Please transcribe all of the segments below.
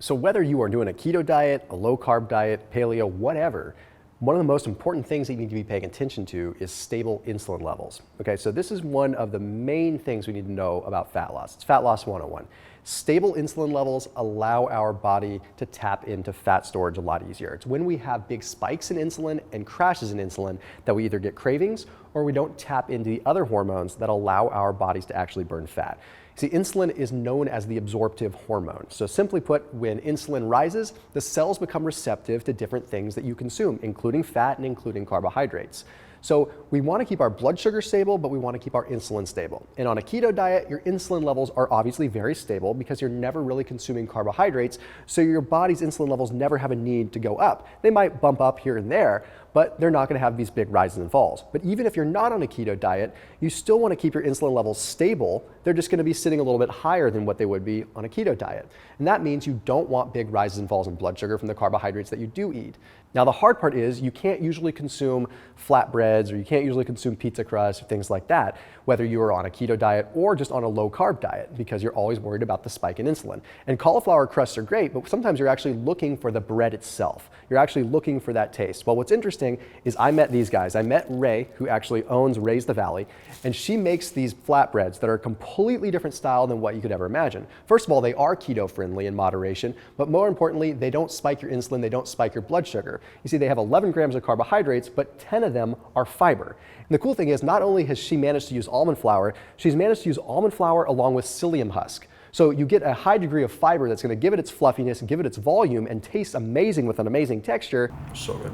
So whether you are doing a keto diet, a low carb diet, paleo, whatever, one of the most important things that you need to be paying attention to is stable insulin levels. Okay, so this is one of the main things we need to know about fat loss. It's fat loss 101. Stable insulin levels allow our body to tap into fat storage a lot easier. It's when we have big spikes in insulin and crashes in insulin that we either get cravings or we don't tap into the other hormones that allow our bodies to actually burn fat. See, insulin is known as the absorptive hormone. So simply put, when insulin rises, the cells become receptive to different things that you consume, including fat and including carbohydrates. So we want to keep our blood sugar stable, but we want to keep our insulin stable. And on a keto diet, your insulin levels are obviously very stable because you're never really consuming carbohydrates, so your body's insulin levels never have a need to go up. They might bump up here and there, but they're not going to have these big rises and falls. But even if you're not on a keto diet, you still want to keep your insulin levels stable. They're just going to be sitting a little bit higher than what they would be on a keto diet. And that means you don't want big rises and falls in blood sugar from the carbohydrates that you do eat. Now, the hard part is you can't usually consume flatbreads or you can't usually consume pizza crust or things like that, whether you are on a keto diet or just on a low carb diet, because you're always worried about the spike in insulin. And cauliflower crusts are great, but sometimes you're actually looking for the bread itself. You're actually looking for that taste. Well, what's interesting is I met these guys. I met Ray, who actually owns Raise the Valley, and she makes these flatbreads that are a completely different style than what you could ever imagine. First of all, they are keto friendly in moderation, but more importantly, they don't spike your insulin, they don't spike your blood sugar. You see, they have 11 grams of carbohydrates, but 10 of them are fiber. And the cool thing is, not only has she managed to use almond flour, she's managed to use almond flour along with psyllium husk. So you get a high degree of fiber that's going to give it its fluffiness and give it its volume and taste amazing with an amazing texture. So good.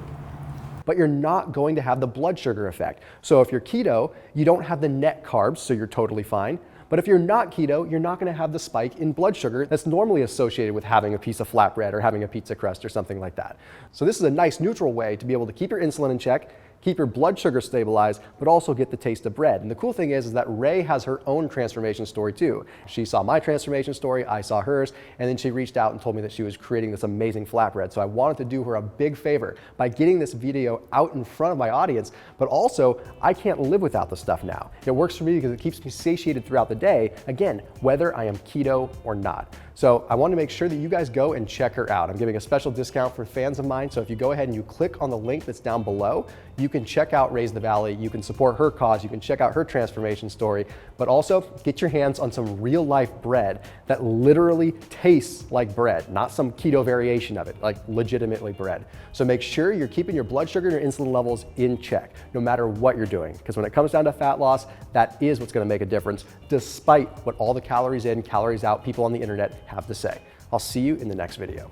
But you're not going to have the blood sugar effect. So if you're keto, you don't have the net carbs, so you're totally fine. But if you're not keto, you're not going to have the spike in blood sugar that's normally associated with having a piece of flatbread or having a pizza crust or something like that. So this is a nice neutral way to be able to keep your insulin in check, keep your blood sugar stabilized, but also get the taste of bread. And the cool thing is that Ray has her own transformation story too. She saw my transformation story, I saw hers, and then she reached out and told me that she was creating this amazing flatbread. So I wanted to do her a big favor by getting this video out in front of my audience, but also I can't live without the stuff now. It works for me because it keeps me satiated throughout the day, again, whether I am keto or not. So I want to make sure that you guys go and check her out. I'm giving a special discount for fans of mine. So if you go ahead and you click on the link that's down below, you can check out Raise the Valley. You can support her cause. You can check out her transformation story, but also get your hands on some real life bread that literally tastes like bread, not some keto variation of it, like legitimately bread. So make sure you're keeping your blood sugar and your insulin levels in check, no matter what you're doing. Because when it comes down to fat loss, that is what's going to make a difference, despite what all the calories in, calories out people on the internet have to say. I'll see you in the next video.